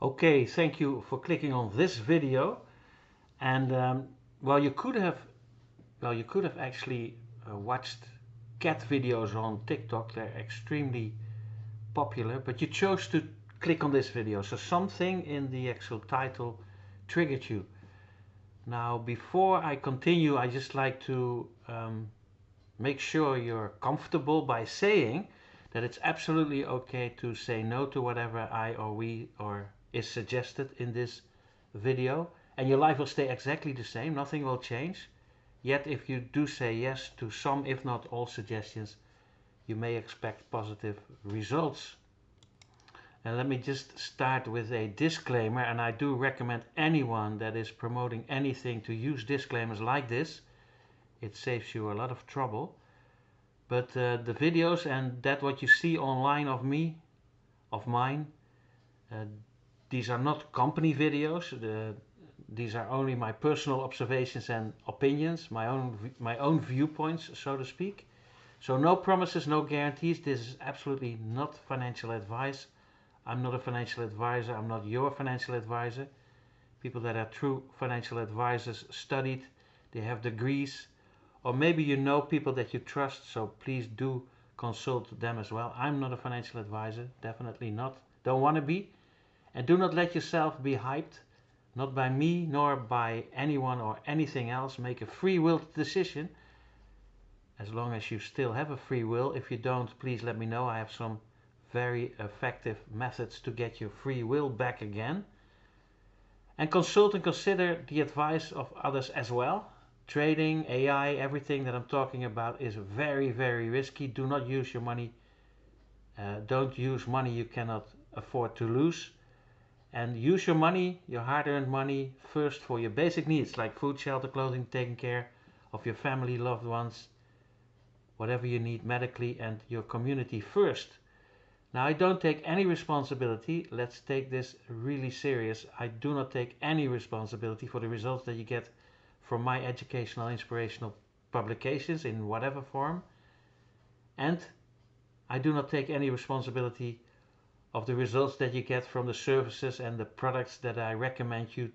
Okay, thank you for clicking on this video. And well, you could have actually watched cat videos on TikTok. They're extremely popular, but you chose to click on this video. So something in the actual title triggered you. Now, before I continue, I just like to make sure you're comfortable by saying that it's absolutely okay to say no to whatever I or we or is suggested in this video, and your life will stay exactly the same, nothing will change. Yet if you do say yes to some, if not all suggestions, you may expect positive results. And let me just start with a disclaimer, and I do recommend anyone that is promoting anything to use disclaimers like this. It saves you a lot of trouble. But the videos and that what you see online of me, of mine, these are not company videos. These are only my personal observations and opinions, my own viewpoints, so to speak. So no promises, no guarantees. This is absolutely not financial advice. I'm not a financial advisor. I'm not your financial advisor. People that are true financial advisors studied, they have degrees, or maybe you know people that you trust, so please do consult them as well. I'm not a financial advisor, definitely not. Don't want to be. And do not let yourself be hyped, not by me nor by anyone or anything else. Make a free will decision, as long as you still have a free will. If you don't, please let me know. I have some very effective methods to get your free will back again. And consult and consider the advice of others as well. Trading, AI, everything that I'm talking about is very, very risky. Do not use your money. Don't use money you cannot afford to lose. And use your money, your hard-earned money, first for your basic needs like food, shelter, clothing, taking care of your family, loved ones, whatever you need medically, and your community first. Now, I don't take any responsibility. Let's take this really serious. I do not take any responsibility for the results that you get from my educational, inspirational publications in whatever form. And I do not take any responsibility of the results that you get from the services and the products that I recommend you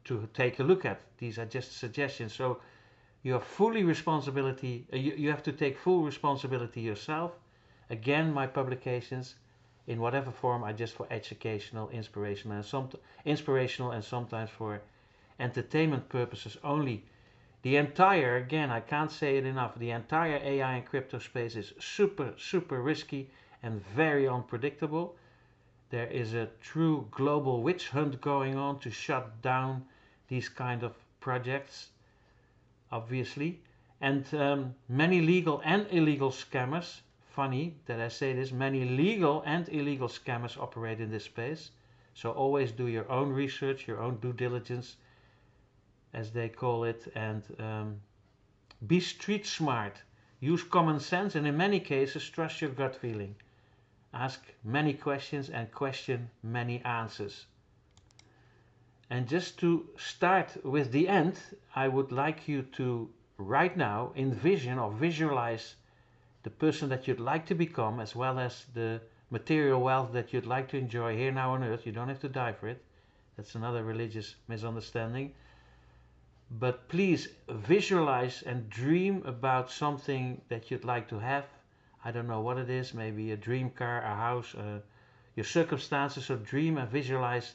to take a look at. These are just suggestions. So you have fully responsibility. You have to take full responsibility yourself. Again, my publications in whatever form are just for educational, inspirational, and sometimes for entertainment purposes only. The entire, again, I can't say it enough, the entire AI and crypto space is super, super risky and very unpredictable. There is a true global witch hunt going on to shut down these kind of projects, obviously. And many legal and illegal scammers, funny that I say this, many legal and illegal scammers operate in this space. So always do your own research, your own due diligence, as they call it, and be street smart. Use common sense, and in many cases trust your gut feeling. Ask many questions and question many answers. And just to start with the end, I would like you to right now envision or visualize the person that you'd like to become, as well as the material wealth that you'd like to enjoy here now on earth. You don't have to die for it. That's another religious misunderstanding. But please visualize and dream about something that you'd like to have. I don't know what it is, maybe a dream car, a house, your circumstances. So dream and visualize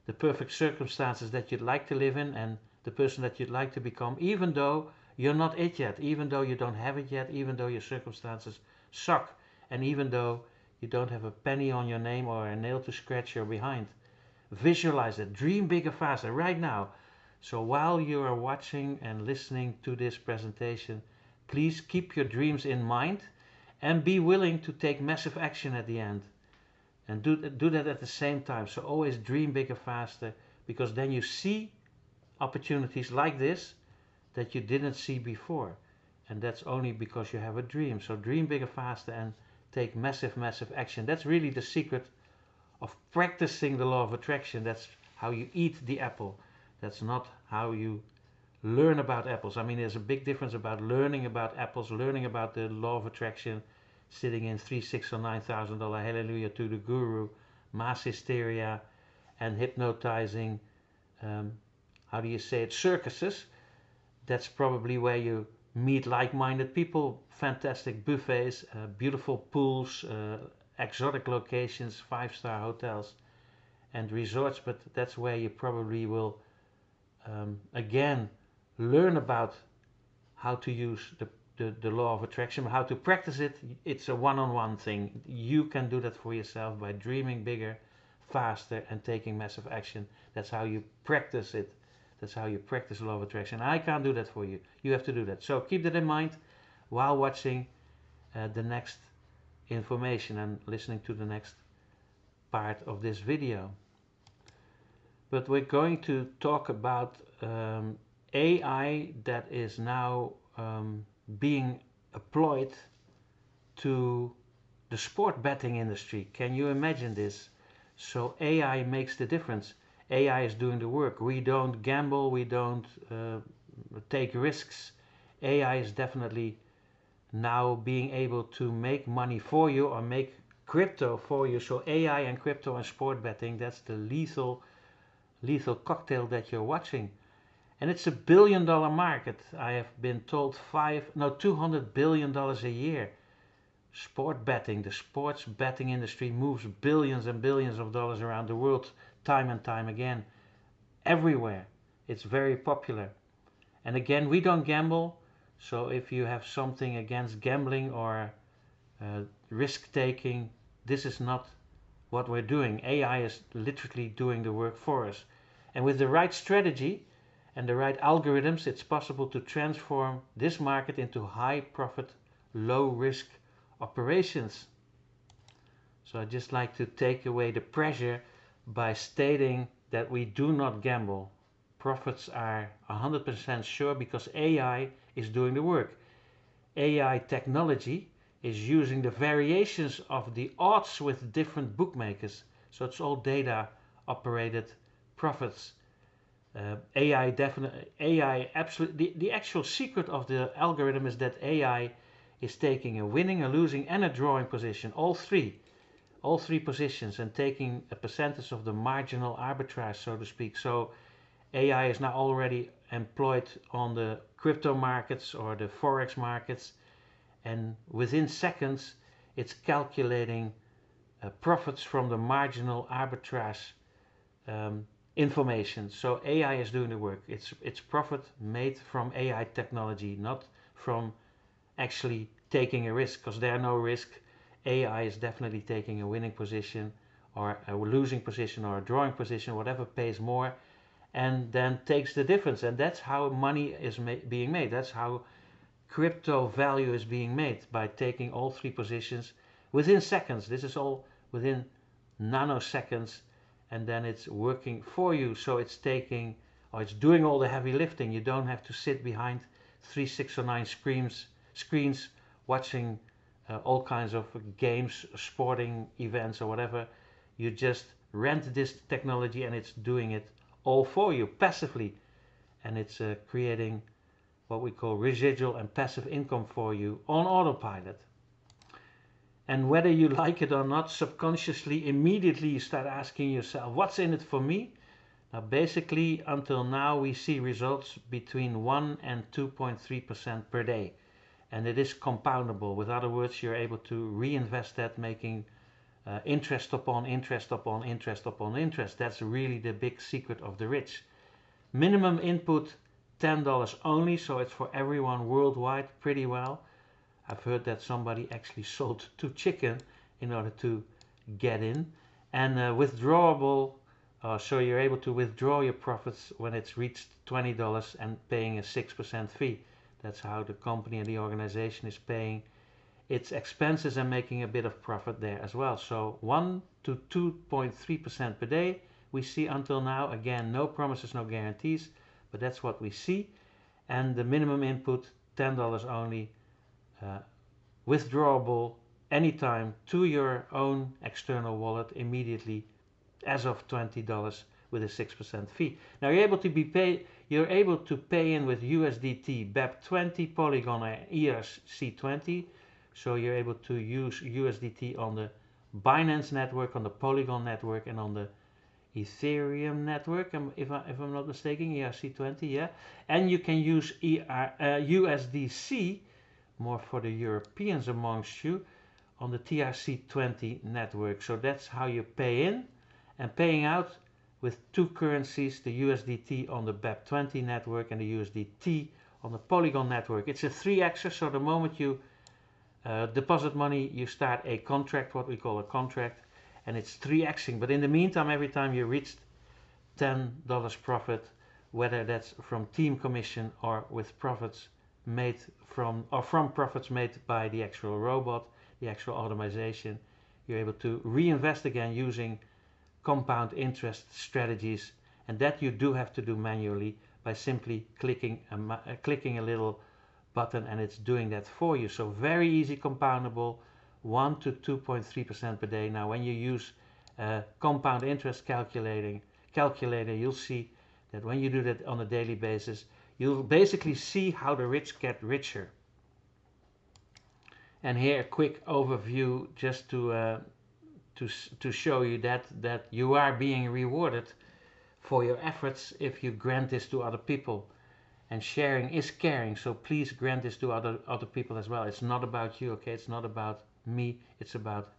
the perfect circumstances that you'd like to live in and the person that you'd like to become, even though you're not it yet, even though you don't have it yet, even though your circumstances suck, and even though you don't have a penny on your name or a nail to scratch your behind. Visualize it. Dream bigger, faster, right now. So while you are watching and listening to this presentation, please keep your dreams in mind and be willing to take massive action at the end. And do that at the same time. So always dream bigger, faster, because then you see opportunities like this that you didn't see before. And that's only because you have a dream. So dream bigger, faster, and take massive, massive action. That's really the secret of practicing the law of attraction. That's how you eat the apple. That's not how you learn about apples. I mean, there's a big difference about learning about apples, learning about the law of attraction, sitting in $3,000, $6,000 or $9,000 hallelujah to the guru, mass hysteria, and hypnotizing, how do you say it, circuses. That's probably where you meet like-minded people, fantastic buffets, beautiful pools, exotic locations, 5-star hotels and resorts, but that's where you probably will again learn about how to use the law of attraction, how to practice it. It's a one-on-one thing. You can do that for yourself by dreaming bigger, faster, and taking massive action. That's how you practice it. That's how you practice law of attraction. I can't do that for you. You have to do that. So keep that in mind while watching the next information and listening to the next part of this video. But we're going to talk about AI that is now being employed to the sport betting industry. Can you imagine this? So AI makes the difference. AI is doing the work. We don't gamble, we don't take risks. AI is definitely now being able to make money for you or make crypto for you. So AI and crypto and sport betting, that's the lethal cocktail that you're watching. And it's $1 billion market. I have been told $200 billion a year. Sport betting, the sports betting industry moves billions and billions of dollars around the world time and time again. Everywhere. It's very popular. And again, we don't gamble. So if you have something against gambling or risk taking, this is not what we're doing. AI is literally doing the work for us. And with the right strategy and the right algorithms, it's possible to transform this market into high profit, low risk operations. So I'd just like to take away the pressure by stating that we do not gamble. Profits are 100% sure because AI is doing the work. AI technology is using the variations of the odds with different bookmakers. So it's all data operated profits. AI absolutely, the actual secret of the algorithm is that AI is taking a winning, a losing and a drawing position, all three positions, and taking a percentage of the marginal arbitrage, so to speak. So AI is now already employed on the crypto markets or the forex markets, and within seconds it's calculating profits from the marginal arbitrage information. So AI is doing the work. It's profit made from AI technology, not from actually taking a risk, because there are no risk. AI is definitely taking a winning position or a losing position or a drawing position, whatever pays more, and then takes the difference. And that's how money is being made. That's how crypto value is being made, by taking all three positions within seconds. This is all within nanoseconds, and then it's working for you. So it's taking, or it's doing all the heavy lifting. You don't have to sit behind 3, 6 or 9 screens watching all kinds of games, sporting events or whatever. You just rent this technology and it's doing it all for you passively, and it's creating what we call residual and passive income for you on autopilot. And whether you like it or not, subconsciously, immediately you start asking yourself, what's in it for me? Now basically, until now we see results between 1 and 2.3% per day. And it is compoundable. With other words, you're able to reinvest that, making interest upon interest upon interest upon interest. That's really the big secret of the rich. Minimum input $10 only, so it's for everyone worldwide pretty well. I've heard that somebody actually sold 2 chicken in order to get in. And withdrawable, so you're able to withdraw your profits when it's reached $20 and paying a 6% fee. That's how the company and the organization is paying its expenses and making a bit of profit there as well. So 1 to 2.3% per day we see until now. Again, no promises, no guarantees, but that's what we see. And the minimum input $10 only, withdrawable anytime to your own external wallet immediately as of $20 with a 6% fee. Now you're able to pay in with USDT, BEP20, Polygon and ERC20. So you're able to use USDT on the Binance network, on the Polygon network, and on the Ethereum network, if I'm not mistaken, ERC20, yeah. And you can use USDC, more for the Europeans amongst you, on the TRC20 network. So that's how you pay in and paying out with two currencies, the USDT on the BEP20 network and the USDT on the Polygon network. It's a 3xer, so the moment you deposit money, you start a contract, what we call a contract, and it's 3xing. But in the meantime, every time you reach $10 profit, whether that's from team commission or with profits made from profits made by the actual robot, the actual automation, you're able to reinvest again using compound interest strategies, and that you do have to do manually by simply clicking a little button, and it's doing that for you. So very easy, compoundable, 1 to 2.3% per day. Now when you use compound interest calculator, you'll see that when you do that on a daily basis, you'll basically see how the rich get richer. And here a quick overview just to show you that you are being rewarded for your efforts if you grant this to other people. And sharing is caring, so please grant this to other people as well. It's not about you, okay? It's not about me. It's about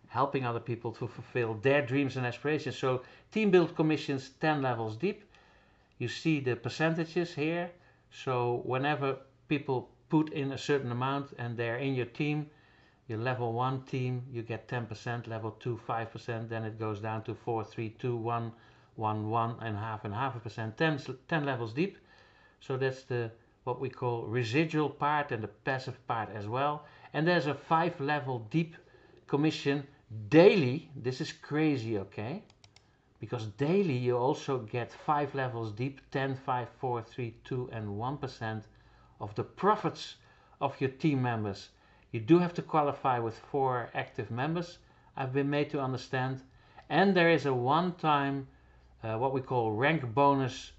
helping other people to fulfill their dreams and aspirations. So team build commissions 10 levels deep. You see the percentages here. So whenever people put in a certain amount and they're in your team, your level 1 team, you get 10%, level 2 5%, then it goes down to 4, 3, 2, 1, 1, 1 and half a percent, 10 levels deep. So that's the what we call residual part and the passive part as well. And there's a 5 level deep commission daily. This is crazy, okay? Because daily you also get 5 levels deep, 10, 5, 4, 3, 2 and 1% of the profits of your team members. You do have to qualify with 4 active members, I've been made to understand. And there is a one-time what we call rank bonus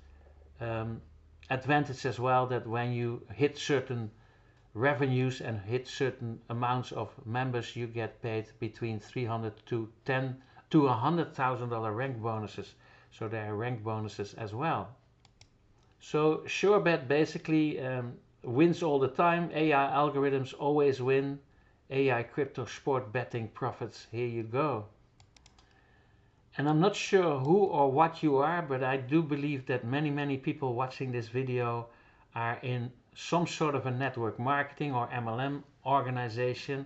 advantage as well, that when you hit certain revenues and hit certain amounts of members, you get paid between $300 to $100,000 rank bonuses. So there are rank bonuses as well. So SUREBET basically wins all the time. AI algorithms always win. AI crypto sport betting profits. Here you go. And I'm not sure who or what you are, but I do believe that many people watching this video are in some sort of a network marketing or MLM organization.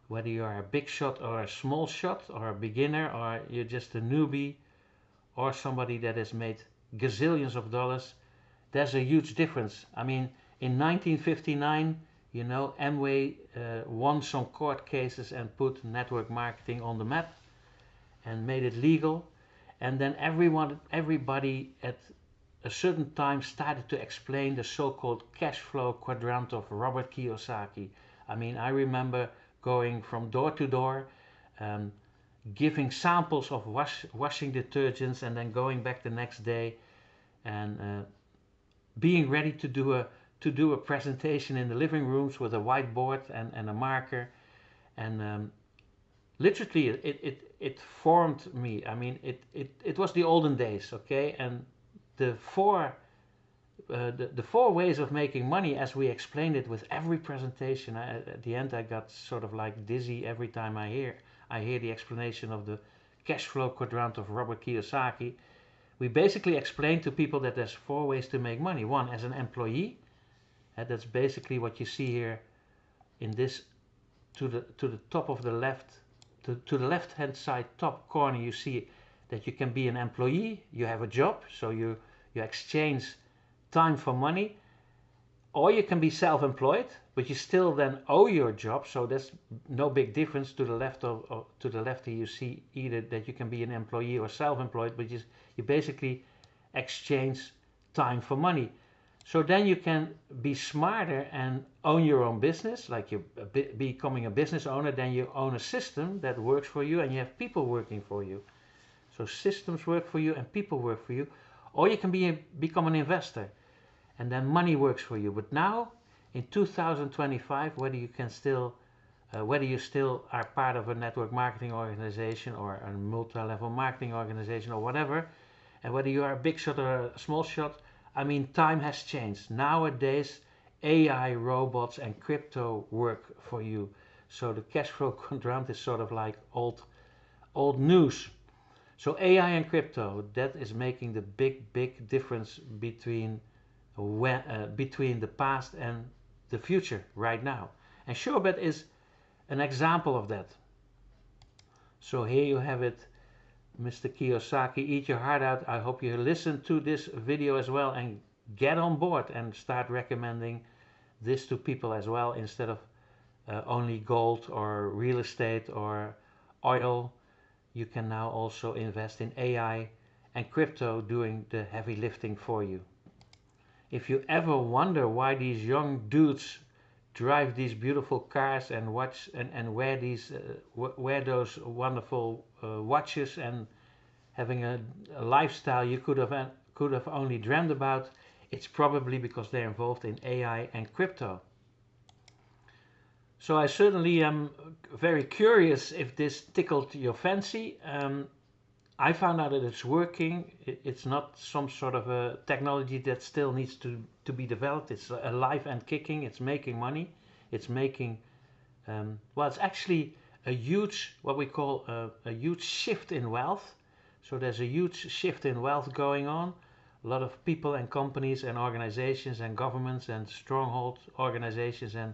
Whether you are a big shot or a small shot, or a beginner, or you're just a newbie, or somebody that has made gazillions of dollars, there's a huge difference. I mean, in 1959, you know, Amway won some court cases and put network marketing on the map and made it legal, and then everybody at a certain time started to explain the so-called cash flow quadrant of Robert Kiyosaki. I mean, I remember going from door to door, giving samples of washing detergents, and then going back the next day and being ready to do a presentation in the living rooms with a whiteboard and a marker, and literally it formed me. I mean, it was the olden days, okay? And the four ways of making money, as we explained it with every presentation, at the end I got sort of like dizzy every time I hear the explanation of the cash flow quadrant of Robert Kiyosaki. We basically explained to people that there's 4 ways to make money. One, as an employee, that's basically what you see here in this, to the top of the left, to the left hand side top corner, you see that you can be an employee, you have a job, so you exchange time for money, or you can be self-employed, but you still then owe your job. So there's no big difference. To the left to the left here you see either that you can be an employee or self-employed, but you basically exchange time for money. So then you can be smarter and own your own business, like you're becoming a business owner. Then you own a system that works for you, and you have people working for you. So systems work for you and people work for you. Or you can become an investor, and then money works for you. But now, in 2025, whether you can still whether you still are part of a network marketing organization or a multi-level marketing organization or whatever, and whether you are a big shot or a small shot, I mean, time has changed. Nowadays, AI, robots, and crypto work for you. So the cash flow quadrant is sort of like old news. So AI and crypto, that is making the big difference between between the past and the future right now. And SUREBET is an example of that. So here you have it, Mr. Kiyosaki, eat your heart out. I hope you listen to this video as well and get on board and start recommending this to people as well, instead of only gold or real estate or oil. You can now also invest in AI and crypto doing the heavy lifting for you. If you ever wonder why these young dudes drive these beautiful cars and watch and wear these wear those wonderful watches and having a lifestyle you could have only dreamed about, it's probably because they're involved in AI and crypto. So I certainly am very curious if this tickled your fancy. I found out that it's working. It's not some sort of a technology that still needs to be developed. It's alive and kicking. It's making money. It's making, well, it's actually a huge, what we call a huge shift in wealth. So there's a huge shift in wealth going on. A lot of people and companies and organizations and governments and stronghold organizations and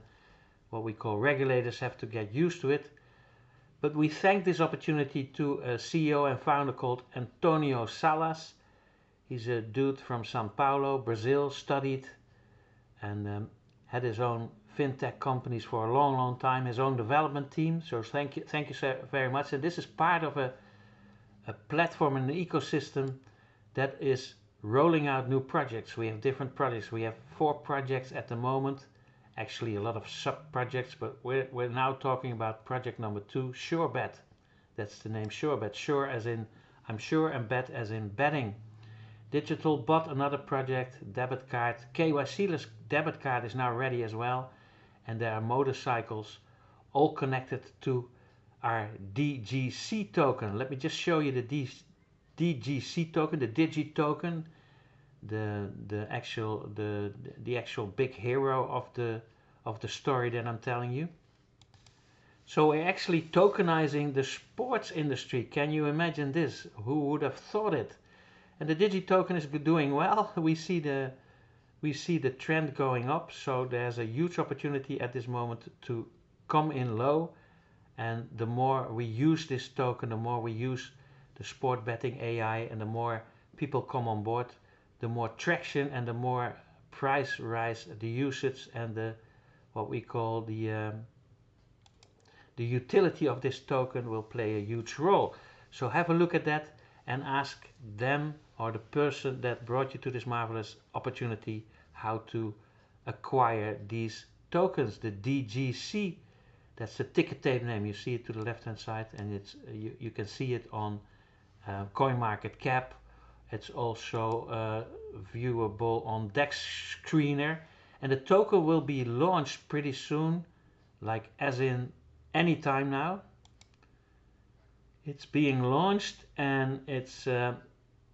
what we call regulators have to get used to it. But we thank this opportunity to a CEO and founder called Antonio Salas. He's a dude from Sao Paulo, Brazil, studied and had his own fintech companies for a long time, his own development team. So thank you very much. And this is part of a platform and an ecosystem that is rolling out new projects. We have different projects. We have 4 projects at the moment. Actually a lot of sub-projects, but we're now talking about project number 2, SUREBET. That's the name, SUREBET. Sure as in I'm sure, and bet as in betting. DigitalBot, another project, debit card. KYC-less debit card is now ready as well. And there are motorcycles all connected to our DGC token. Let me just show you the DGC token, the DigiCoin, the actual big hero of the story that I'm telling you. So we're actually tokenizing the sports industry. Can you imagine this? Who would have thought it? And the DigiCoin is doing well. We see the trend going up. So there's a huge opportunity at this moment to come in low. And the more we use this token, the more we use the sport betting AI, and the more people come on board, the more traction and the more price rise, the usage and the what we call the utility of this token will play a huge role. So have a look at that and ask them or the person that brought you to this marvelous opportunity how to acquire these tokens, the DGC. That's the ticker tape name. You see it to the left hand side, and it's you can see it on CoinMarketCap. It's also viewable on DEX Screener, and the token will be launched pretty soon, like as in any time now. It's being launched, and it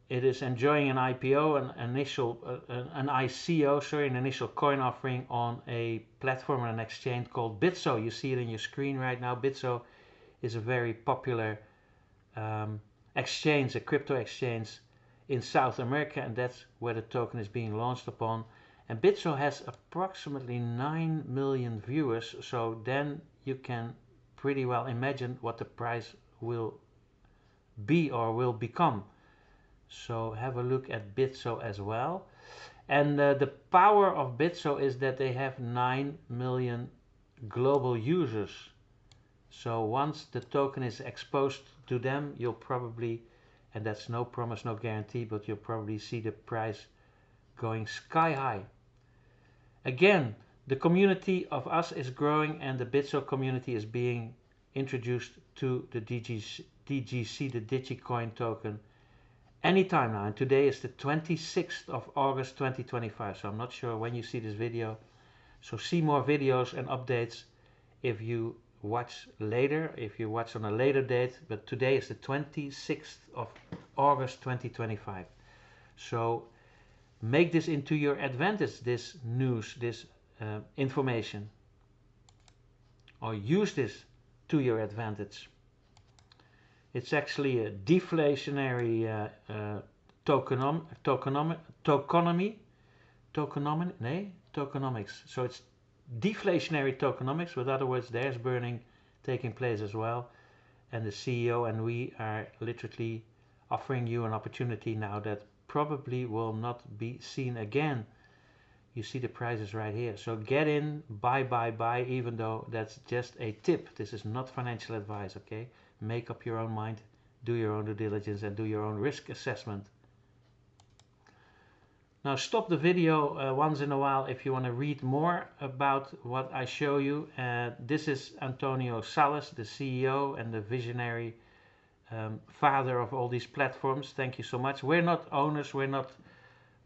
is enjoying an IPO, an ICO, sorry, an initial coin offering on a platform and an exchange called BitSo. You see it on your screen right now. BitSo is a very popular exchange, a crypto exchange in South America, and that's where the token is being launched upon. And BitSo has approximately 9 million viewers, so then you can pretty well imagine what the price will be or will become. So have a look at BitSo as well. And the power of BitSo is that they have 9 million global users. So once the token is exposed to them, you'll probably, and that's no promise, no guarantee, but you'll probably see the price going sky high. Again, the community of us is growing, and the BitSo community is being introduced to the DGC, the DigiCoin token, anytime now. And today is the 26th of August 2025, so I'm not sure when you see this video. So see more videos and updates if you watch later, if you watch on a later date, but today is the 26th of August 2025. So make this into your advantage, this news, this information, or use this to your advantage. It's actually a deflationary tokenomics. So it's deflationary tokenomics. With other words, there's burning taking place as well. And the CEO and we are literally offering you an opportunity now that probably will not be seen again. You see the prices right here. So get in, buy, even though that's just a tip. This is not financial advice, okay? Make up your own mind, do your own due diligence, and do your own risk assessment. Now stop the video once in a while if you want to read more about what I show you. This is Antonio Salas, the CEO and the visionary father of all these platforms. Thank you so much. We're not owners, we're not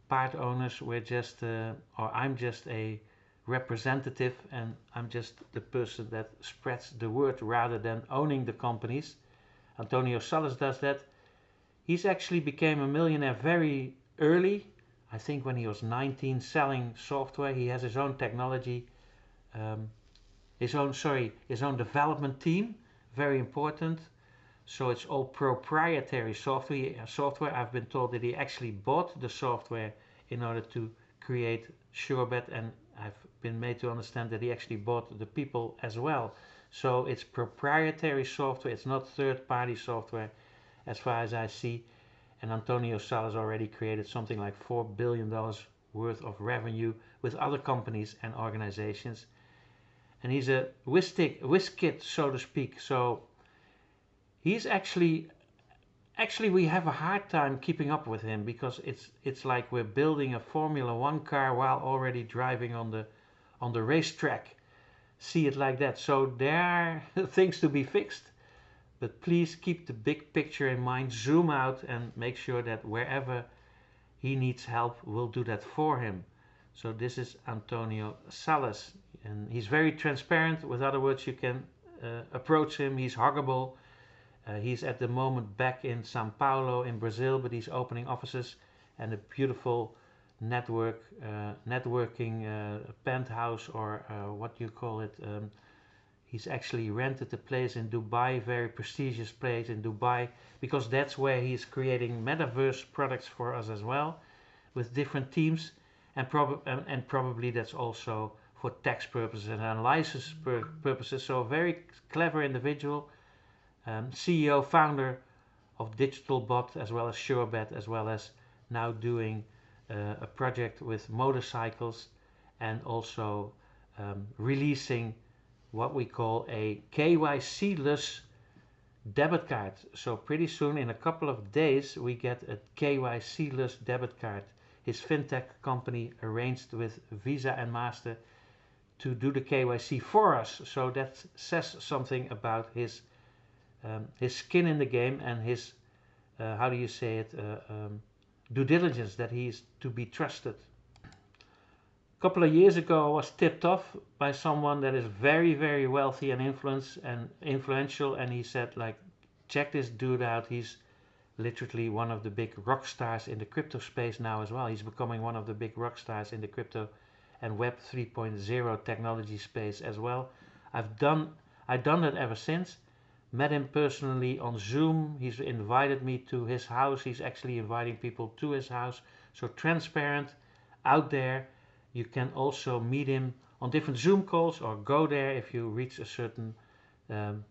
part owners, we're just, or I'm just a representative, and I'm just the person that spreads the word rather than owning the companies. Antonio Salas does that. He's actually became a millionaire very early, I think when he was 19, selling software. He has his own technology, his own development team, very important. So it's all proprietary software. I've been told that he actually bought the software in order to create SUREBET, and I've been made to understand that he actually bought the people as well. So it's proprietary software, it's not third-party software as far as I see. And Antonio Salas already created something like $4 billion worth of revenue with other companies and organizations. And he's a whiz kid, so to speak. So he's actually we have a hard time keeping up with him, because it's like we're building a Formula 1 car while already driving on the racetrack. See it like that. So there are things to be fixed, but please keep the big picture in mind, zoom out, and make sure that wherever he needs help, we'll do that for him. So this is Antonio Salas, and he's very transparent. With other words, you can approach him. He's huggable. He's at the moment back in Sao Paulo in Brazil, but he's opening offices and a beautiful networking penthouse, or what you call it. He's actually rented a place in Dubai, very prestigious place in Dubai, because that's where he's creating metaverse products for us as well, with different teams, and probably that's also for tax purposes and license purposes. So a very clever individual. CEO, founder of DigitalBot, as well as SUREBET, as well as now doing a project with motorcycles, and also releasing what we call a KYC-less debit card. So pretty soon, in a couple of days, we get a KYC-less debit card. His fintech company arranged with Visa and Master to do the KYC for us. So that says something about his skin in the game and his, how do you say it, due diligence, that he is to be trusted. A couple of years ago, I was tipped off by someone that is very, very wealthy and influential, and he said, like, check this dude out. He's literally one of the big rock stars in the crypto space now as well. He's becoming one of the big rock stars in the crypto and Web 3.0 technology space as well. I've done that ever since. Met him personally on Zoom. He's invited me to his house. He's actually inviting people to his house. So transparent, out there. You can also meet him on different Zoom calls, or go there if you reach a certain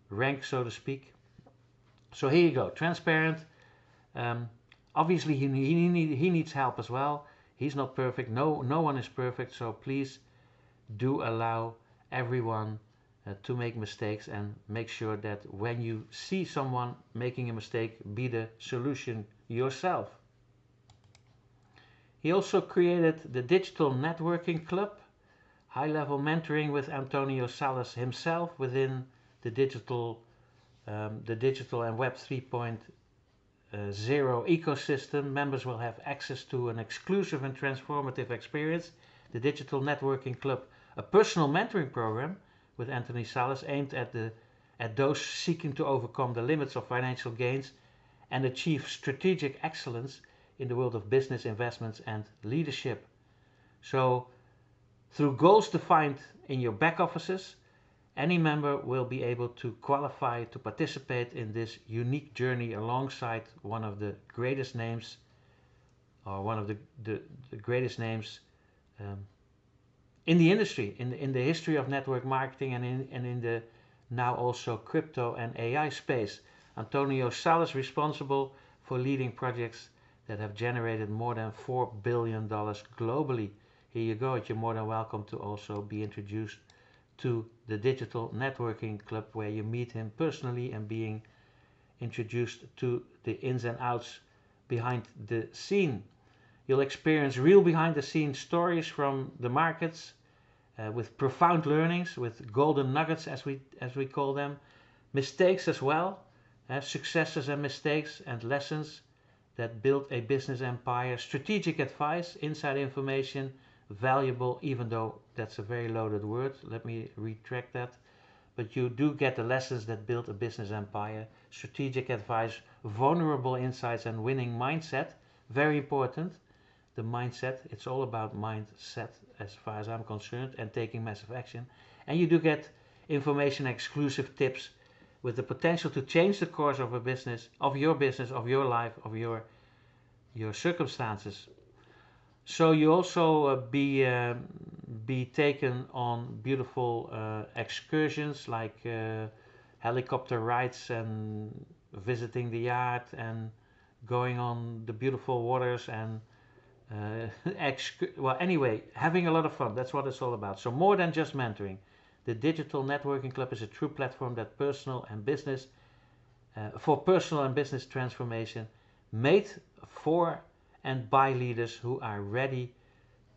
rank, so to speak. So here you go, transparent. Obviously he needs help as well. He's not perfect. No one is perfect. So please do allow everyone to make mistakes, and make sure that when you see someone making a mistake, be the solution yourself. He also created the Digital Networking Club, high-level mentoring with Antonio Salas himself within the digital and Web 3.0 ecosystem. Members will have access to an exclusive and transformative experience. The Digital Networking Club, a personal mentoring program with Anthony Salas, aimed at those seeking to overcome the limits of financial gains and achieve strategic excellence in the world of business, investments and leadership. So through goals defined in your back offices, any member will be able to qualify to participate in this unique journey alongside one of the greatest names, or one of the greatest names in the industry, in the history of network marketing, and in the now also crypto and AI space. Antonio Salas, responsible for leading projects that have generated more than $4 billion globally. Here you go, you're more than welcome to also be introduced to the Digital Networking Club, where you meet him personally and being introduced to the ins and outs behind the scene. You'll experience real behind the scenes stories from the markets, with profound learnings, with golden nuggets as we call them, mistakes as well, successes and mistakes and lessons that build a business empire, strategic advice, inside information, valuable, even though that's a very loaded word, let me retract that, but you do get the lessons that build a business empire, strategic advice, vulnerable insights and winning mindset, very important. The mindset, it's all about mindset as far as I'm concerned, and taking massive action. And you do get information, exclusive tips with the potential to change the course of a business, of your life, of your circumstances. So you also be taken on beautiful excursions, like helicopter rides and visiting the yacht and going on the beautiful waters and well, anyway, having a lot of fun. That's what it's all about. So more than just mentoring, the Digital Networking Club is a true platform that for personal and business transformation, made for and by leaders who are ready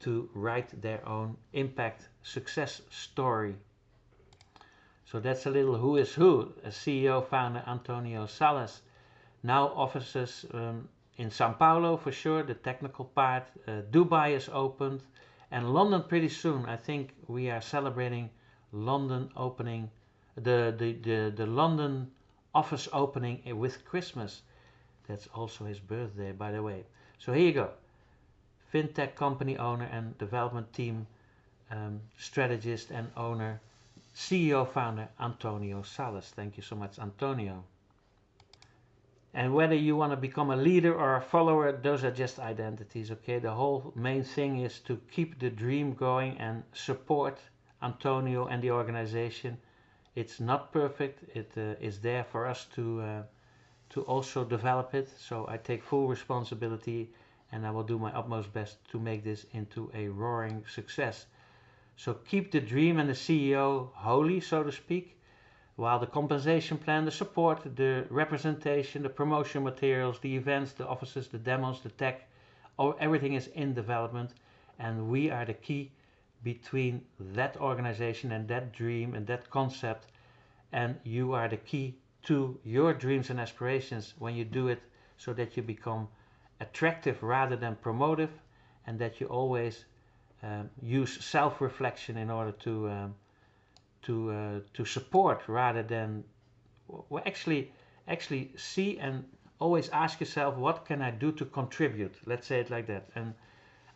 to write their own impact success story. So that's a little who is who. A CEO founder Antonio Salas, now offices in Sao Paulo for sure, the technical part. Dubai is opened, and London pretty soon. I think we are celebrating London opening, the London office opening with Christmas. That's also his birthday, by the way. So here you go. FinTech company owner and development team strategist and owner, CEO founder Antonio Salas. Thank you so much, Antonio. And whether you want to become a leader or a follower, those are just identities, okay? The whole main thing is to keep the dream going and support Antonio and the organization. It's not perfect. It is there for us to also develop it. So I take full responsibility, and I will do my utmost best to make this into a roaring success. So keep the dream and the CEO holy, so to speak, while the compensation plan, the support, the representation, the promotion materials, the events, the offices, the demos, the tech, everything is in development, and we are the key between that organization and that dream and that concept, and you are the key to your dreams and aspirations when you do it, so that you become attractive rather than promotive, and that you always use self-reflection in order to support rather than, well, actually see and always ask yourself, what can I do to contribute? Let's say it like that. And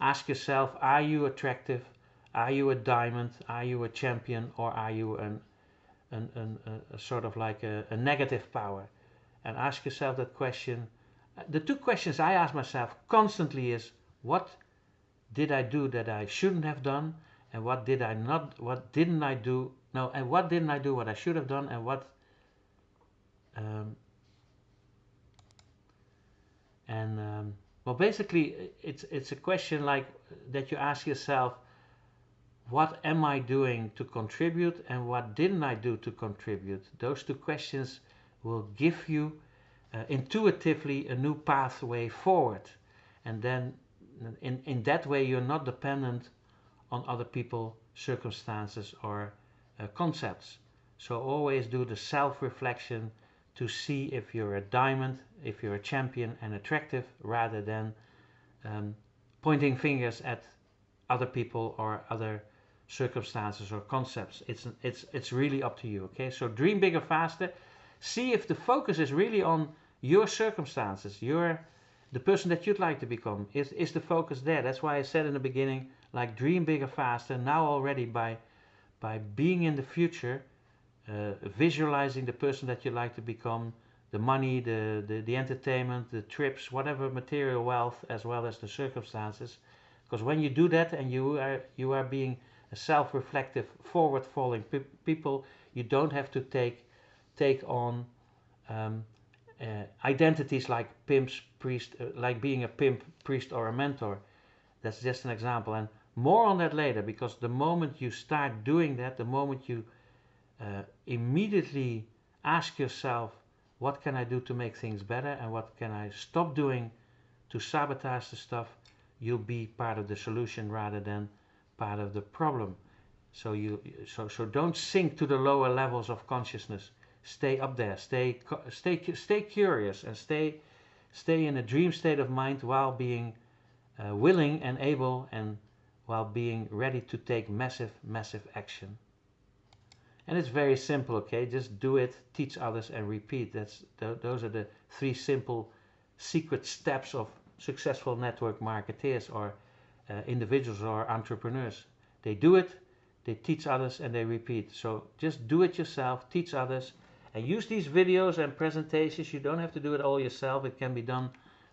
ask yourself, are you attractive? Are you a diamond? Are you a champion? Or are you a sort of like a negative power? And ask yourself that question. The two questions I ask myself constantly is, what did I do that I shouldn't have done? And what didn't I do? No, and what didn't I do what I should have done? And what well, basically it's a question like that you ask yourself, what am I doing to contribute and what didn't I do to contribute? Those two questions will give you intuitively a new pathway forward, and then in that way you're not dependent on other people, circumstances or concepts. So always do the self-reflection to see if you're a diamond, if you're a champion and attractive, rather than pointing fingers at other people or other circumstances or concepts. It's really up to you. Okay, so dream bigger, faster. See if the focus is really on your circumstances, the person that you'd like to become. Is the focus there? That's why I said in the beginning, like, dream bigger, faster. Now already, by being in the future, visualizing the person that you like to become, the money, the entertainment, the trips, whatever material wealth, as well as the circumstances. Because when you do that and you are being a self-reflective, forward-falling people, you don't have to take on identities like pimps, priest, like being a pimp, priest, or a mentor. That's just an example, and more on that later. Because the moment you start doing that, the moment you immediately ask yourself, what can I do to make things better, and what can I stop doing to sabotage the stuff, you'll be part of the solution rather than part of the problem. So don't sink to the lower levels of consciousness. Stay up there. Stay curious, and stay in a dream state of mind, while being willing and able, and while being ready to take massive action. And it's very simple. Okay, just do it, teach others, and repeat. Those are the 3 simple secret steps of successful network marketeers, or individuals, or entrepreneurs. They do it, they teach others, and they repeat. So just do it yourself, teach others, and use these videos and presentations. You don't have to do it all yourself. It can be done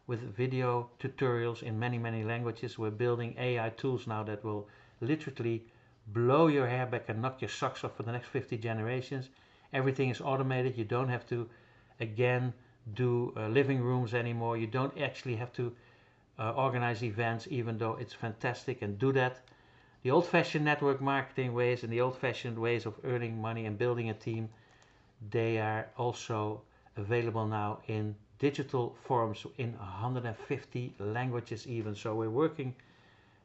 with video tutorials in many languages. We're building AI tools now that will literally blow your hair back and knock your socks off for the next 50 generations. Everything is automated. You don't have to, again, do living rooms anymore. You don't actually have to organize events, even though it's fantastic, and do that. The old-fashioned network marketing ways and the old-fashioned ways of earning money and building a team, they are also available now in digital forms in 150 languages even. So we're working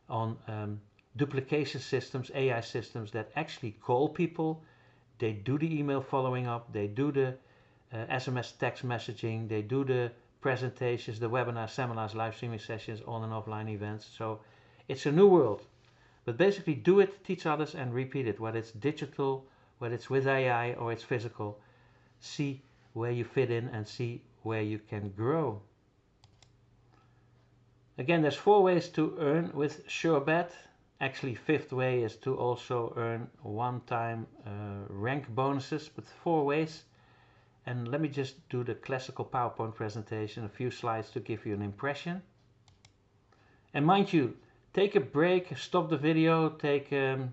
on duplication systems, AI systems that actually call people. They do the email following up, they do the SMS text messaging, they do the presentations, the webinars, seminars, live streaming sessions, on and offline events. So it's a new world. But basically, do it, teach others, and repeat it. Whether it's digital, whether it's with AI, or it's physical. See where you fit in and see where you can grow. Again, there's 4 ways to earn with SUREBET. Actually, 5th way is to also earn one-time rank bonuses, but 4 ways. And let me just do the classical PowerPoint presentation, a few slides to give you an impression. And mind you, take a break, stop the video, take a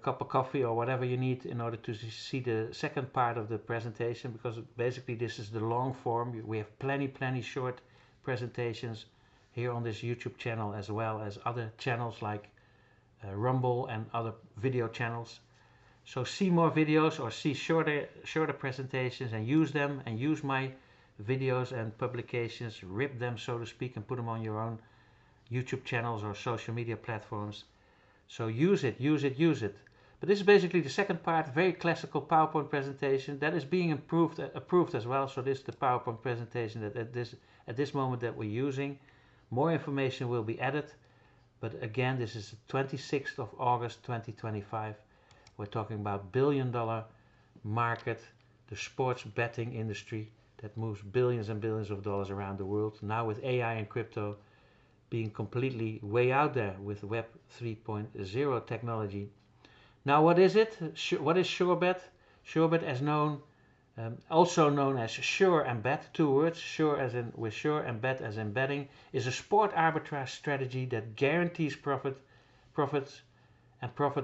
cup of coffee or whatever you need in order to see the second part of the presentation, because basically this is the long form. We have plenty short presentations here on this YouTube channel, as well as other channels like Rumble and other video channels. So see more videos, or see shorter presentations, and use them, and use my videos and publications, rip them, so to speak, and put them on your own YouTube channels or social media platforms. So use it. But this is basically the second part, very classical PowerPoint presentation that is being approved as well. So this is the PowerPoint presentation that at this moment that we're using. More information will be added, but again, this is the 26th of August 2025. We're talking about billion-dollar market, the sports betting industry that moves billions and billions of dollars around the world. Now with AI and crypto being completely way out there with Web 3.0 technology. Now what is it? What is SUREBET? SUREBET, as known, also known as Sure and Bet, 2 words, Sure as in with sure and Bet as in betting, is a sport arbitrage strategy that guarantees profit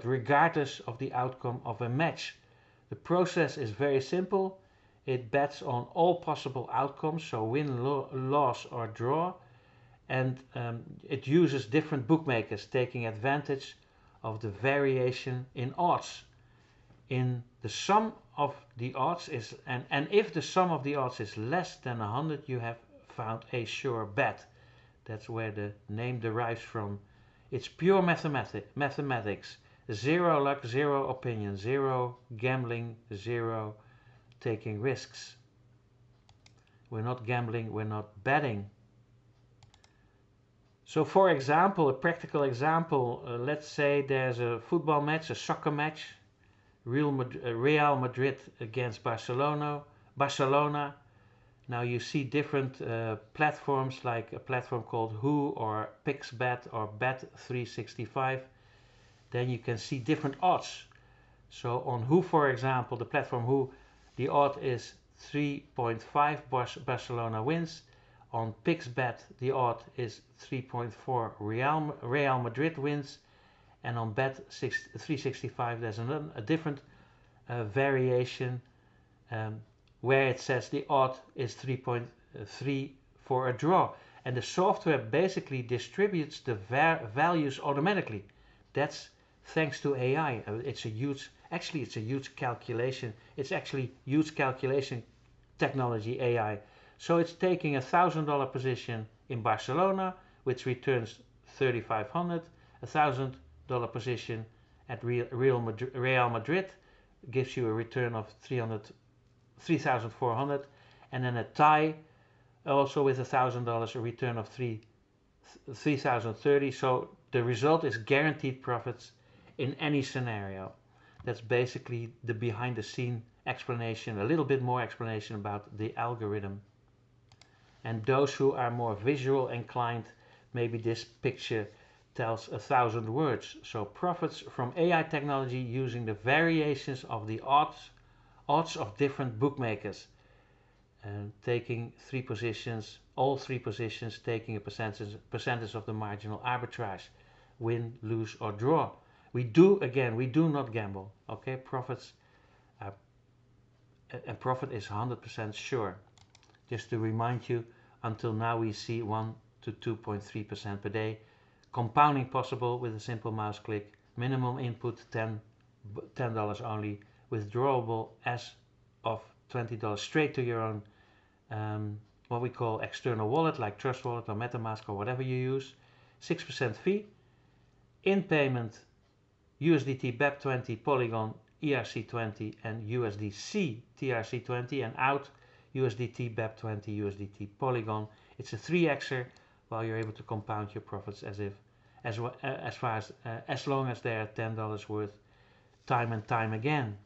regardless of the outcome of a match. The process is very simple. It bets on all possible outcomes, so win, loss, or draw. And it uses different bookmakers, taking advantage of the variation in odds. In the sum of the odds is, and if the sum of the odds is less than 100, you have found a sure bet. That's where the name derives from. It's pure mathematics. 0 luck, 0 opinion, 0 gambling, 0 taking risks. We're not gambling, we're not betting. So for example, a practical example, let's say there's a football match, a soccer match, Real Madrid against Barcelona. Now you see different platforms, like a platform called Who or PixBet or Bet365. Then you can see different odds. So on Who, for example, the platform Who, the odd is 3.5 Barcelona wins. On PixBet, the odd is 3.4 Real Madrid wins. And on Bet365, there's a different variation where it says the odd is 3.3 for a draw. And the software basically distributes the values automatically. That's thanks to AI. It's a huge calculation. It's actually huge calculation technology, AI. So it's taking $1,000 position in Barcelona, which returns 3,500. $1,000 position at Real Madrid gives you a return of 3,400, and then a tie also with $1,000, a return of 3,030. So the result is guaranteed profits in any scenario. That's basically the behind the scene explanation, a little bit more explanation about the algorithm. And those who are more visual inclined, maybe this picture tells 1,000 words. So profits from AI technology using the variations of the odds of different bookmakers, and taking all three positions, taking a percentage of the marginal arbitrage, win, lose or draw. We do not gamble. Okay, profits are, and profit is 100% sure. Just to remind you, until now we see 1 to 2.3% per day. Compounding possible with a simple mouse click. Minimum input $10 only. Withdrawable as of $20 straight to your own what we call external wallet, like Trust Wallet or Metamask or whatever you use. 6% fee. In payment USDT BEP20, Polygon ERC20 and USDC TRC20, and out USDT BEP20, USDT Polygon. It's a 3xer, while you're able to compound your profits as long as they are $10 worth time and time again.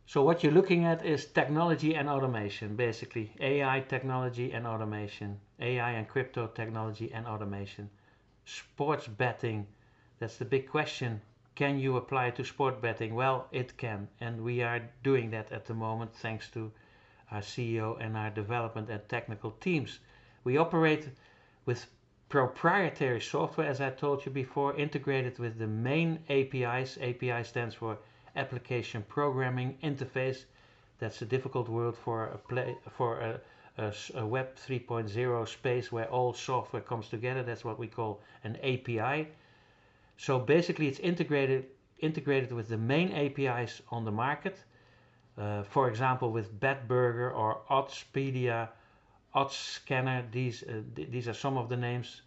So what you're looking at is technology and automation, basically AI technology and automation, AI and crypto technology and automation. Sports betting, that's the big question. Can you apply it to sport betting? Well, it can, and we are doing that at the moment thanks to our CEO and our development and technical teams. We operate with proprietary software, as I told you before, integrated with the main APIs. API stands for Application Programming Interface. That's a difficult word for a Web 3.0 space where all software comes together. That's what we call an API. So basically it's integrated with the main APIs on the market. For example, with BetBurger or Oddspedia, OddsScanner. These are some of the names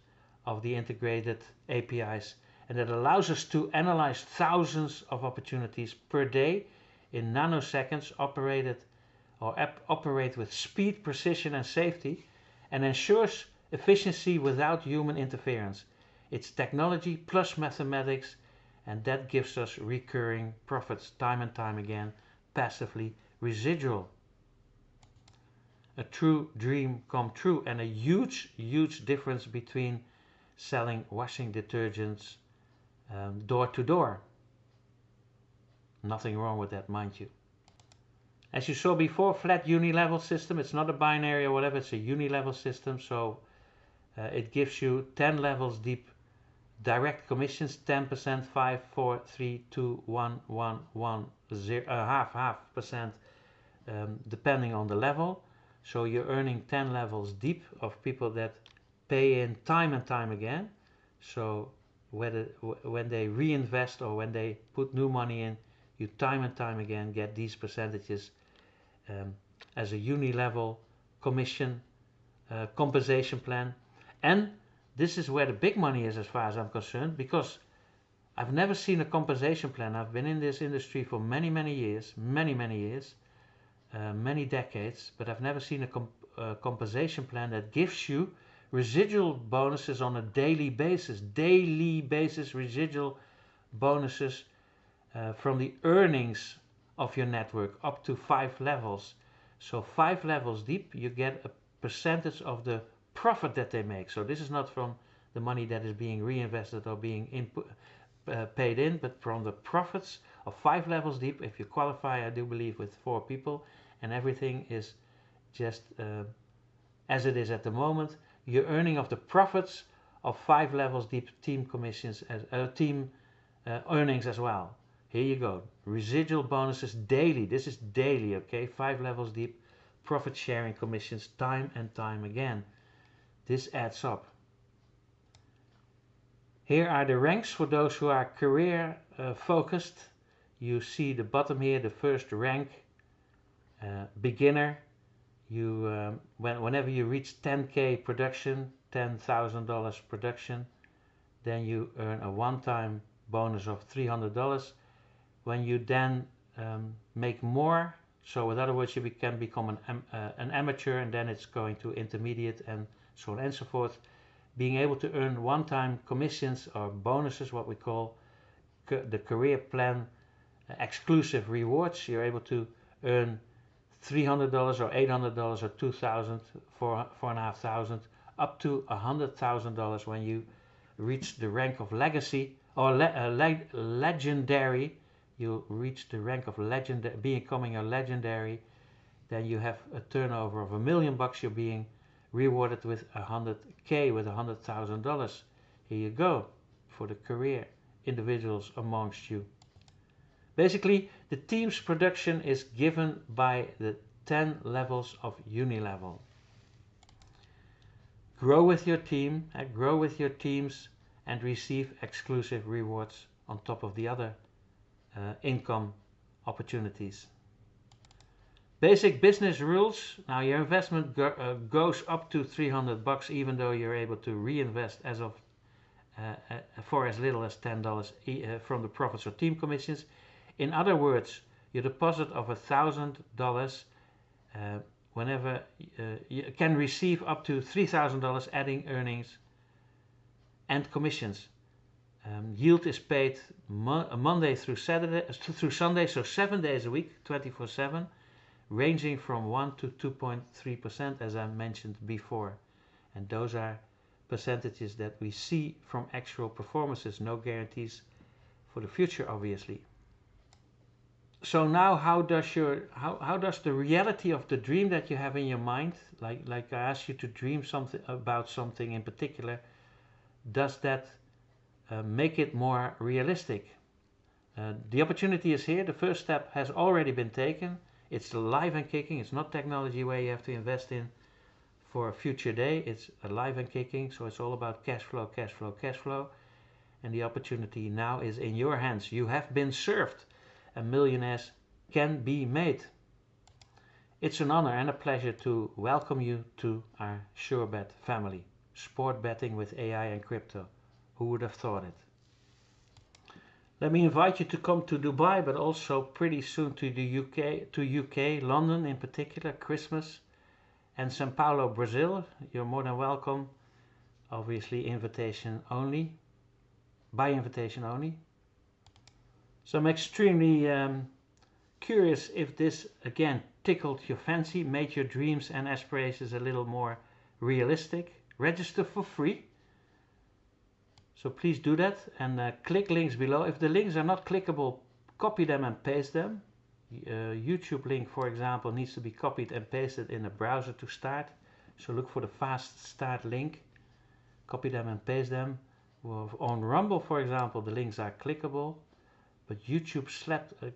of the integrated APIs, and that allows us to analyze thousands of opportunities per day in nanoseconds, operate with speed, precision and safety, and ensures efficiency without human interference. It's technology plus mathematics, and that gives us recurring profits time and time again, passively residual. A true dream come true, and a huge difference between selling washing detergents door to door. Nothing wrong with that, mind you. As you saw before, flat unilevel system. It's not a binary or whatever, it's a unilevel system. So it gives you 10 levels deep direct commissions, 10%, 5, 4, 3, 2, 1, 1, 1, 0, half percent, depending on the level. So you're earning 10 levels deep of people that pay in time and time again. So whether when they reinvest or when they put new money in, you time and time again get these percentages as a unilevel commission compensation plan. And this is where the big money is as far as I'm concerned, because I've never seen a compensation plan. I've been in this industry for many years, many decades, but I've never seen a compensation plan that gives you residual bonuses on a daily basis residual bonuses from the earnings of your network up to 5 levels. So 5 levels deep, you get a percentage of the profit that they make. So this is not from the money that is being reinvested or being paid in, but from the profits of 5 levels deep. If you qualify, I do believe, with 4 people, and everything is just as it is at the moment, you're earning of the profits of 5 levels deep team commissions as team earnings as well. Here you go, residual bonuses daily. This is daily, okay? 5 levels deep, profit sharing commissions time and time again. This adds up. Here are the ranks for those who are career focused. You see the bottom here, the first rank, beginner. You whenever you reach 10K production, $10,000 production, then you earn a one-time bonus of $300. When you then make more, so in other words, you can become an amateur, and then it's going to intermediate and so on and so forth. Being able to earn one-time commissions or bonuses, what we call the career plan exclusive rewards. You're able to earn $300 or $800 or $2,000, $4,500, up to $100,000 when you reach the rank of legacy or legendary. You reach the rank of becoming a legendary, then you have a turnover of $1 million. You're being rewarded with 100K, with $100,000. Here you go for the career individuals amongst you. Basically, the team's production is given by the 10 levels of Unilevel. Grow with your team, grow with your teams, and receive exclusive rewards on top of the other income opportunities. Basic business rules. Now your investment goes up to $300, even though you're able to reinvest as of for as little as $10 from the profits or team commissions. In other words, your deposit of $1,000 whenever you can receive up to $3,000, adding earnings and commissions. Yield is paid Monday through Sunday, so 7 days a week, 24/7, ranging from 1 to 2.3%, as I mentioned before. And those are percentages that we see from actual performances, no guarantees for the future, obviously. So now, how does the reality of the dream that you have in your mind, like I asked you to dream something about something in particular, does that make it more realistic? The opportunity is here. The first step has already been taken. It's live and kicking. It's not technology where you have to invest in for a future day. It's alive and kicking, so it's all about cash flow, cash flow, cash flow. And the opportunity now is in your hands. You have been served, and millionaires can be made. It's an honor and a pleasure to welcome you to our SUREBET family. Sport betting with AI and crypto. Who would have thought it? Let me invite you to come to Dubai, but also pretty soon to the UK, London in particular, Christmas, and Sao Paulo, Brazil. You're more than welcome. Obviously, invitation only, by invitation only. So I'm extremely curious if this again tickled your fancy, made your dreams and aspirations a little more realistic. Register for free. So please do that, and click links below. If the links are not clickable, copy them and paste them. YouTube link, for example, needs to be copied and pasted in a browser to start. So look for the fast start link. Copy them and paste them. Well, on Rumble, for example, the links are clickable. But YouTube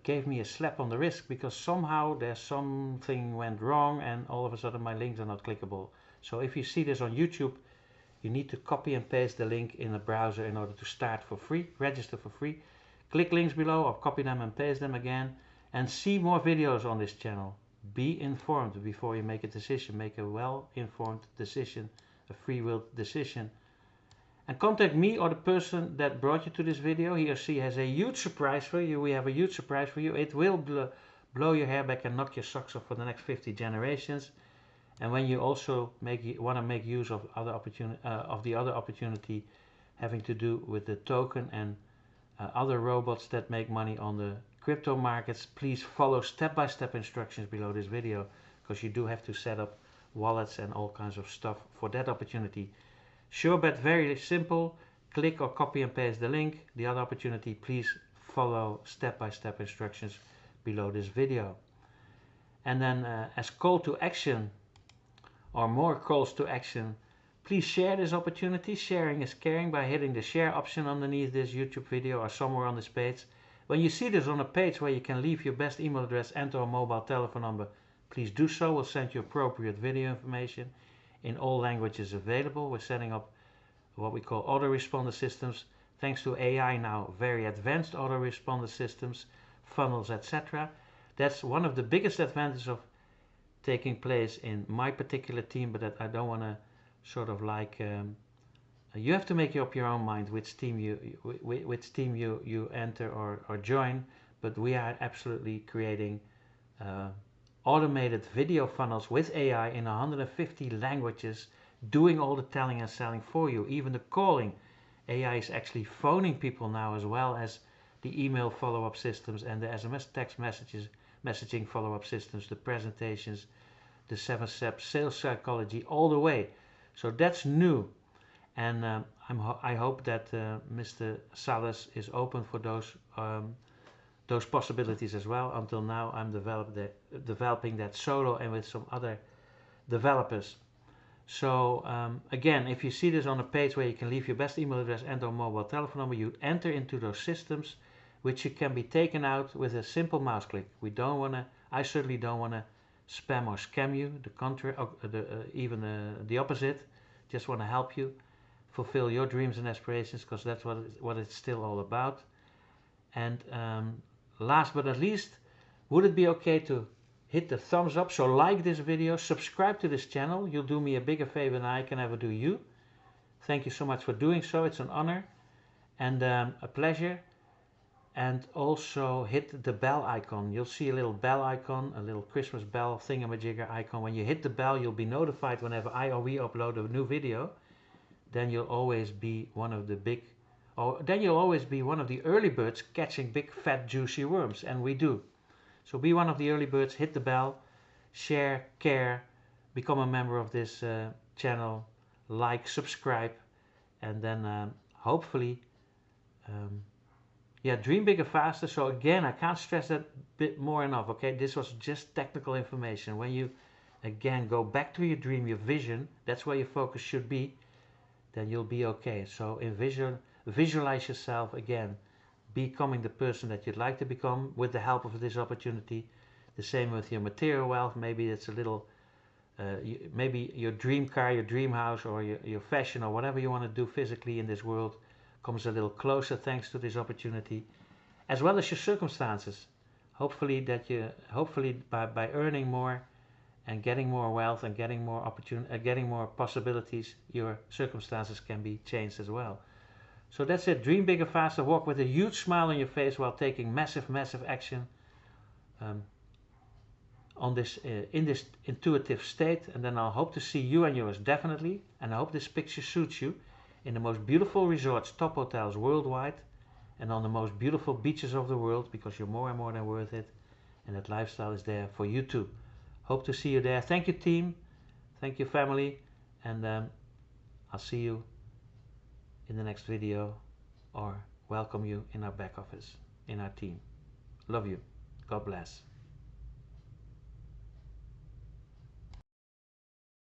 gave me a slap on the wrist because somehow there's something went wrong and all of a sudden my links are not clickable. So if you see this on YouTube, you need to copy and paste the link in a browser in order to start for free, register for free. Click links below or copy them and paste them again, and see more videos on this channel. Be informed before you make a decision. Make a well-informed decision, a free-willed decision. And contact me or the person that brought you to this video. He or she has a huge surprise for you. We have a huge surprise for you. It will blow your hair back and knock your socks off for the next 50 generations. And when you also want to make use of the other opportunity having to do with the token and other robots that make money on the crypto markets, please follow step-by-step instructions below this video, because you do have to set up wallets and all kinds of stuff for that opportunity. SUREBET, very simple. Click or copy and paste the link. The other opportunity, please follow step-by-step instructions below this video. And then as call to action, or more calls to action, please share this opportunity. Sharing is caring by hitting the share option underneath this YouTube video or somewhere on this page. When you see this on a page where you can leave your best email address and or mobile telephone number, please do so. We'll send you appropriate video information in all languages available. We're setting up what we call autoresponder systems. Thanks to AI now, very advanced autoresponder systems, funnels, etc. That's one of the biggest advantages of taking place in my particular team, but that I don't want to sort of like you have to make up your own mind which team you enter or join. But we are absolutely creating automated video funnels with AI in 150 languages, doing all the telling and selling for you, even the calling. AI is actually phoning people now, as well as the email follow-up systems and the SMS text messaging follow-up systems, the presentations, the 7-step sales psychology, all the way. So that's new, and I hope that Mr. Salas is open for those possibilities as well. Until now, I'm developing that solo and with some other developers. So again, if you see this on a page where you can leave your best email address and or mobile telephone number, you enter into those systems, which you can be taken out with a simple mouse click. I certainly don't want to spam or scam you. The contrary, even the opposite. Just want to help you fulfill your dreams and aspirations, because that's what it's still all about. And last but not least, would it be okay to hit the thumbs up? So like this video, subscribe to this channel. You'll do me a bigger favor than I can ever do you. Thank you so much for doing so. It's an honor and a pleasure. And also hit the bell icon. You'll see a little bell icon, a little Christmas bell thingamajigger icon. When you hit the bell, you'll be notified whenever I or we upload a new video. Then you'll always be one of the early birds catching big fat juicy worms, and we do. So be one of the early birds, hit the bell, share, care, become a member of this channel, like, subscribe, and then hopefully dream bigger faster. So again, I can't stress that bit more enough, okay? This was just technical information. When you again go back to your dream, your vision, that's where your focus should be, then you'll be okay. So visualize yourself again becoming the person that you'd like to become with the help of this opportunity. The same with your material wealth. Maybe it's a little maybe your dream car, your dream house, or your fashion, or whatever you want to do physically in this world comes a little closer thanks to this opportunity, as well as your circumstances. Hopefully by earning more and getting more wealth and getting more possibilities, your circumstances can be changed as well. So that's it. Dream bigger, faster. Walk with a huge smile on your face while taking massive action on this in this intuitive state. And then I'll hope to see you and yours definitely. And I hope this picture suits you in the most beautiful resorts, top hotels worldwide, and on the most beautiful beaches of the world, because you're more and more than worth it, and that lifestyle is there for you too. Hope to see you there. Thank you, team. Thank you, family, and I'll see you in the next video, or welcome you in our back office, in our team. Love you. God bless.